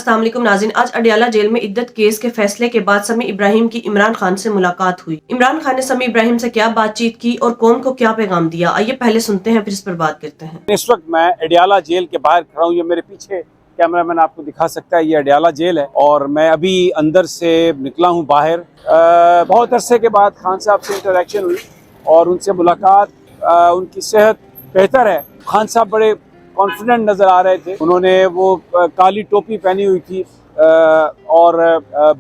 अस्सलाम वालेकुम नाज़रीन, आज अडयाला जेल में इद्दत केस के फैसले के बाद समी इब्राहिम की इमरान खान से मुलाकात हुई। इमरान खान ने समी इब्राहिम से क्या बातचीत की और कौम को क्या पैगाम दिया, आइए पहले सुनते हैं फिर इस पर बात करते हैं। इस वक्त मैं अडयाला जेल के बाहर खड़ा हूँ। ये मेरे पीछे कैमरामैन आपको दिखा सकता है, ये अडयाला जेल है और मैं अभी अंदर से निकला हूँ बाहर। बहुत अरसे के बाद खान साहब से इंटरेक्शन हुई और उनसे मुलाकात। उनकी सेहत बेहतर है। खान साहब बड़े कॉन्फिडेंट नज़र आ रहे थे। उन्होंने वो काली टोपी पहनी हुई थी और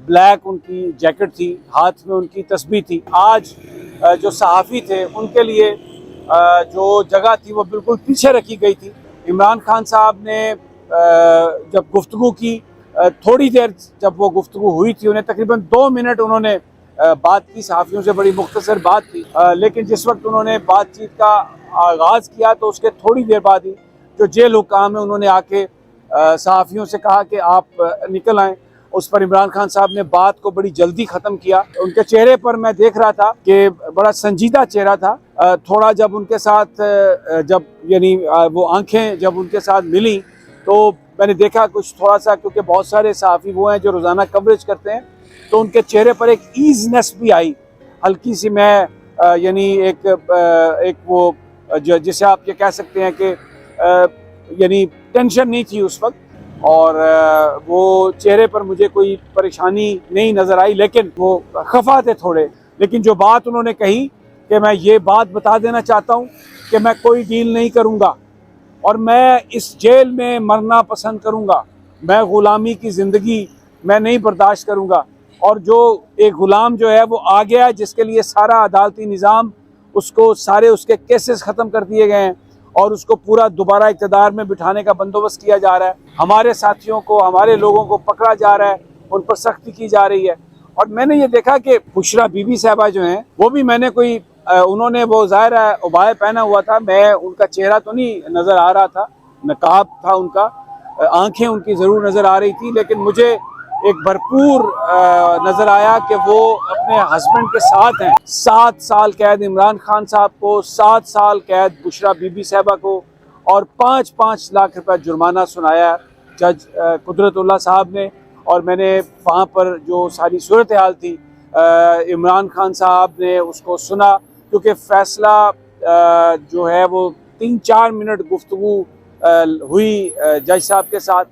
ब्लैक उनकी जैकेट थी, हाथ में उनकी तस्बीह थी। आज जो सहाफ़ी थे उनके लिए जो जगह थी वो बिल्कुल पीछे रखी गई थी। इमरान खान साहब ने जब गुफ्तगू की, थोड़ी देर जब वो गुफ्तगू हुई थी, उन्हें तकरीबन 2 मिनट उन्होंने बात की। सहाफ़ियों से बड़ी मुख्तसर बात थी, लेकिन जिस वक्त उन्होंने बातचीत का आगाज़ किया तो उसके थोड़ी देर बाद ही जो जेल हुकाम है उन्होंने आके सहाफ़ियों से कहा कि आप निकल आएँ। उस पर इमरान खान साहब ने बात को बड़ी जल्दी ख़त्म किया। उनके चेहरे पर मैं देख रहा था कि बड़ा संजीदा चेहरा था। थोड़ा जब उनके साथ जब यानी वो आंखें जब उनके साथ मिली तो मैंने देखा कुछ थोड़ा सा, क्योंकि बहुत सारे सहाफ़ी वो हैं जो रोज़ाना कवरेज करते हैं, तो उनके चेहरे पर एक ईज़नेस भी आई, हल्की सी। मैं यानी एक वो जिसे आप ये कह सकते हैं कि यानी टेंशन नहीं थी उस वक्त, और वो चेहरे पर मुझे कोई परेशानी नहीं नज़र आई, लेकिन वो खफा थे थोड़े। लेकिन जो बात उन्होंने कही कि मैं ये बात बता देना चाहता हूँ कि मैं कोई डील नहीं करूँगा और मैं इस जेल में मरना पसंद करूँगा। मैं ग़ुलामी की ज़िंदगी मैं नहीं बर्दाश्त करूँगा। और जो एक ग़ुलाम जो है वो आ गया है, जिसके लिए सारा अदालती निज़ाम उसको सारे उसके केसेस ख़त्म कर दिए गए हैं और उसको पूरा दोबारा इक़्तिदार में बिठाने का बंदोबस्त किया जा रहा है। हमारे साथियों को, हमारे लोगों को पकड़ा जा रहा है, उन पर सख्ती की जा रही है। और मैंने ये देखा कि बुशरा बीबी साहबा जो हैं वो भी, मैंने कोई उन्होंने वो ज़ाहिर है उबाया पहना हुआ था, मैं उनका चेहरा तो नहीं नज़र आ रहा था, नकाब था उनका, आंखें उनकी ज़रूर नज़र आ रही थी, लेकिन मुझे एक भरपूर नज़र आया कि वो अपने हस्बैंड के साथ हैं। 7 साल कैद इमरान खान साहब को, 7 साल कैद बुशरा बीबी साहबा को और 5-5 लाख रुपए जुर्माना सुनाया जज कुदरतुल्लाह साहब ने। और मैंने वहाँ पर जो सारी सूरत हाल थी, इमरान खान साहब ने उसको सुना, क्योंकि फ़ैसला जो है वो 3-4 मिनट गुफ्तगू हुई जज साहब के साथ,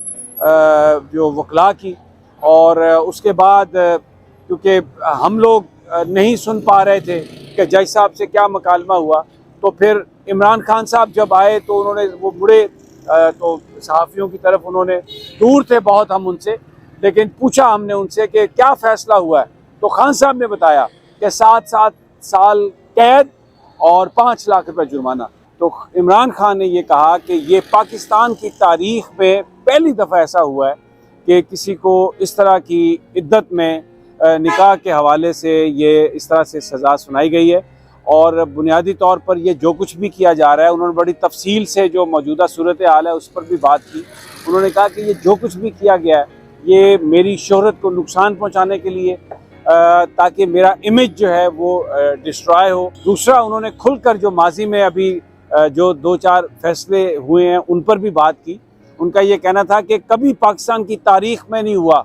जो वकला की। और उसके बाद क्योंकि हम लोग नहीं सुन पा रहे थे कि जज साहब से क्या मुकालमा हुआ, तो फिर इमरान खान साहब जब आए तो उन्होंने वो मुड़े तो सहाफ़ियों की तरफ, उन्होंने दूर थे बहुत हम उनसे, लेकिन पूछा हमने उनसे कि क्या फ़ैसला हुआ है, तो खान साहब ने बताया कि 7 साल कैद और 5 लाख रुपए जुर्माना। तो इमरान खान ने ये कहा कि ये पाकिस्तान की तारीख़ में पहली दफ़ा ऐसा हुआ है कि किसी को इस तरह की इद्दत में निकाह के हवाले से ये इस तरह से सज़ा सुनाई गई है। और बुनियादी तौर पर ये जो कुछ भी किया जा रहा है, उन्होंने बड़ी तफसील से जो मौजूदा सूरत हाल है उस पर भी बात की। उन्होंने कहा कि ये जो कुछ भी किया गया है ये मेरी शोहरत को नुकसान पहुँचाने के लिए, ताकि मेरा इमेज जो है वो डिस्ट्रॉय हो। दूसरा, उन्होंने खुलकर जो माजी में अभी जो 2-4 फैसले हुए हैं उन पर भी बात की। उनका ये कहना था कि कभी पाकिस्तान की तारीख़ में नहीं हुआ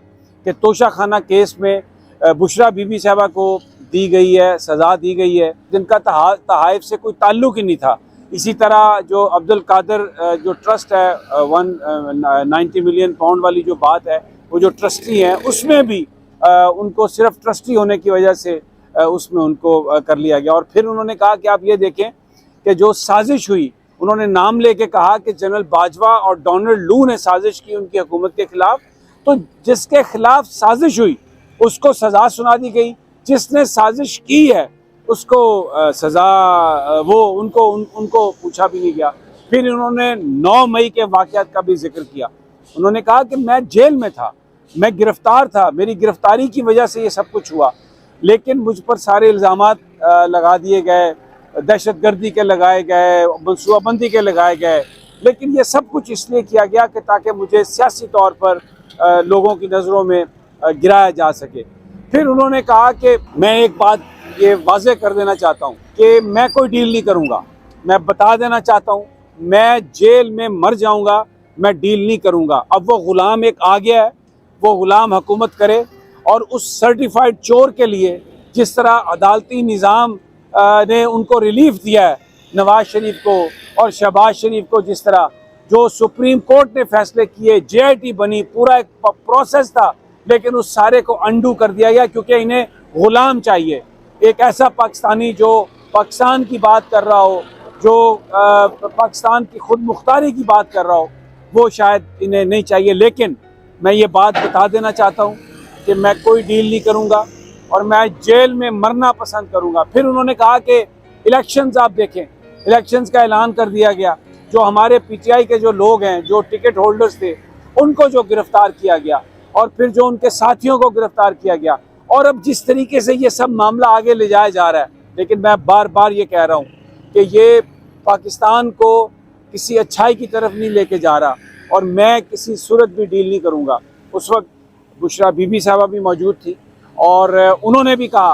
कि तोशा खाना केस में बुशरा बीबी साहबा को दी गई है, सज़ा दी गई है, जिनका तहाइफ से कोई ताल्लुक़ ही नहीं था। इसी तरह जो अब्दुल कादिर जो ट्रस्ट है, 190 मिलियन पाउंड वाली जो बात है, वो जो ट्रस्टी हैं उसमें भी उनको सिर्फ ट्रस्टी होने की वजह से उसमें उनको कर लिया गया। और फिर उन्होंने कहा कि आप ये देखें कि जो साजिश हुई, उन्होंने नाम लेके कहा कि जनरल बाजवा और डोनाल्ड लू ने साजिश की उनकी हुकूमत के ख़िलाफ़। तो जिसके ख़िलाफ़ साजिश हुई उसको सज़ा सुना दी गई, जिसने साजिश की है उसको सज़ा वो उनको पूछा भी नहीं गया। फिर उन्होंने 9 मई के वाक़यात का भी जिक्र किया। उन्होंने कहा कि मैं जेल में था, मैं गिरफ़्तार था, मेरी गिरफ़्तारी की वजह से ये सब कुछ हुआ, लेकिन मुझ पर सारे इल्ज़ामात लगा दिए गए, दहशतगर्दी के लगाए गए, मनसूबाबंदी के लगाए गए, लेकिन ये सब कुछ इसलिए किया गया कि ताकि मुझे सियासी तौर पर लोगों की नज़रों में गिराया जा सके। फिर उन्होंने कहा कि मैं एक बात ये वाज़ेह कर देना चाहता हूँ कि मैं कोई डील नहीं करूँगा। मैं बता देना चाहता हूँ, मैं जेल में मर जाऊँगा, मैं डील नहीं करूँगा। अब वो ग़ुलाम एक आ गया है वो गुलाम हुकूमत करे। और उस सर्टिफाइड चोर के लिए जिस तरह अदालती निज़ाम ने उनको रिलीफ दिया है, नवाज शरीफ को और शहबाज शरीफ को, जिस तरह जो सुप्रीम कोर्ट ने फैसले किए, JIT बनी, पूरा एक प्रोसेस था, लेकिन उस सारे को अंडू कर दिया गया क्योंकि इन्हें गुलाम चाहिए। एक ऐसा पाकिस्तानी जो पाकिस्तान की बात कर रहा हो, जो पाकिस्तान की खुद मुख्तारी की बात कर रहा हो, वो शायद इन्हें नहीं चाहिए। लेकिन मैं ये बात बता देना चाहता हूँ कि मैं कोई डील नहीं करूँगा और मैं जेल में मरना पसंद करूँगा। फिर उन्होंने कहा कि इलेक्शंस आप देखें, इलेक्शंस का ऐलान कर दिया गया। जो हमारे PTI के जो लोग हैं, जो टिकट होल्डर्स थे, उनको जो गिरफ्तार किया गया और फिर जो उनके साथियों को गिरफ्तार किया गया, और अब जिस तरीके से ये सब मामला आगे ले जाया जा रहा है। लेकिन मैं बार बार ये कह रहा हूँ कि ये पाकिस्तान को किसी अच्छाई की तरफ नहीं लेके जा रहा और मैं किसी सूरत भी डील नहीं करूँगा। उस वक्त बुशरा बीबी साहबा भी मौजूद थी और उन्होंने भी कहा,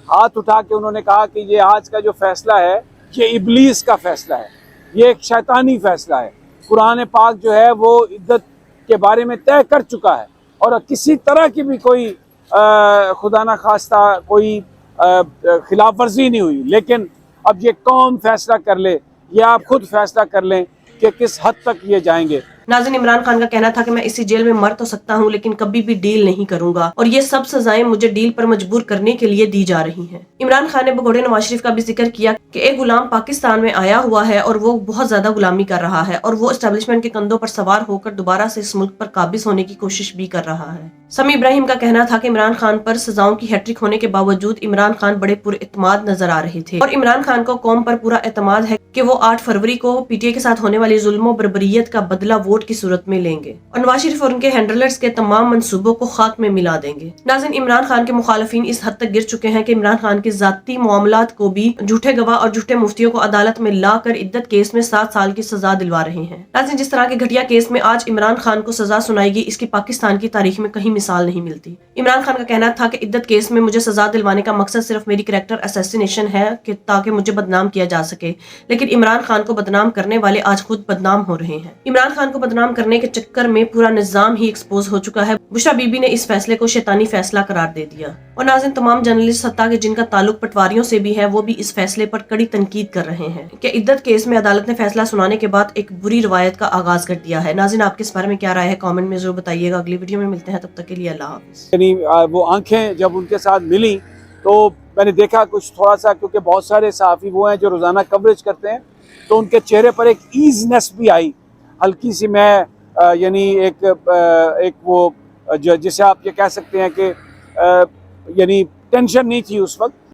हाथ उठा के उन्होंने कहा कि ये आज का जो फैसला है ये इब्लीस का फैसला है, ये एक शैतानी फैसला है। कुरान पाक जो है वो इद्दत के बारे में तय कर चुका है और किसी तरह की भी कोई खुदा ना खास्ता कोई खिलाफ वर्जी नहीं हुई। लेकिन अब ये कौम फैसला कर ले, ये आप खुद फैसला कर लें कि किस हद तक ये जाएंगे। नाज़रीन, इमरान खान का कहना था कि मैं इसी जेल में मर तो सकता हूं लेकिन कभी भी डील नहीं करूंगा और ये सब सजाएं मुझे डील पर मजबूर करने के लिए दी जा रही हैं। इमरान खान ने भगोड़े नवाज शरीफ का भी जिक्र किया कि एक गुलाम पाकिस्तान में आया हुआ है और वो बहुत ज्यादा गुलामी कर रहा है और वो एस्टेब्लिशमेंट के कंधों पर सवार होकर दोबारा से इस मुल्क पर काबिज होने की कोशिश भी कर रहा है। समी इब्राहिम का कहना था कि इमरान खान पर सजाओं की हैट्रिक होने के बावजूद इमरान खान बड़े पुरएतमाद नजर आ रहे थे और इमरान खान को कौम पर पूरा एतमाद है कि वो 8 फरवरी को PTI के साथ होने वाली जुल्म बर्बरियत का बदला वोट की सूरत में लेंगे और नवाज शरीफ और उनके हैंडलर्स के तमाम मंसूबों को खाक में मिला देंगे। नाज़रीन, इमरान खान के मुखालिफिन इस हद तक गिर चुके हैं कि इमरान खान के जाती मामलात को भी झूठे गवाह और झूठे मुफ्तियों को अदालत में लाकर इद्दत केस में 7 साल की सजा दिलवा रहे हैं। नाज़रीन, जिस तरह के घटिया केस में आज इमरान खान को सजा सुनाएगी, इसकी पाकिस्तान की तारीख में कहीं मिसाल नहीं मिलती। इमरान खान का कहना था कि इद्दत केस में मुझे सजा दिलवाने का मकसद सिर्फ मेरी कैरेक्टर असैसिनेशन है कि ताकि मुझे बदनाम किया जा सके, लेकिन इमरान खान को बदनाम करने वाले आज खुद बदनाम हो रहे हैं। इमरान खान को बदनाम करने के चक्कर में पूरा निजाम ही एक्सपोज हो चुका है। बुशरा बीबी ने इस फैसले को शैतानी फैसला करार दे दिया और नाज़रीन, तमाम जर्नलिस्ट सत्ता के जिनका ताल्लुक पटवारियों से भी है वो भी इस फैसले पर कड़ी तनकीद कर रहे हैं कि इद्दत केस में अदालत ने फैसला सुनाने के बाद एक बुरी रवायत का आगाज कर दिया है। नाज़रीन, आपके इस बारे में क्या राय है, कमेंट में जरूर बताइएगा। अगली वीडियो में मिलते हैं, तब तक के लिए अल्लाह हाफ़िज़। वो आंखें जब उनके साथ मिली तो मैंने देखा कुछ थोड़ा सा, क्योंकि बहुत सारे सहाफ़ी वो हैं जो रोज़ाना कवरेज करते हैं, तो उनके चेहरे पर एक ईज़नेस भी आई, हल्की सी, मैं यानी एक वो जिसे आप ये कह सकते हैं कि यानी टेंशन नहीं थी उस वक्त।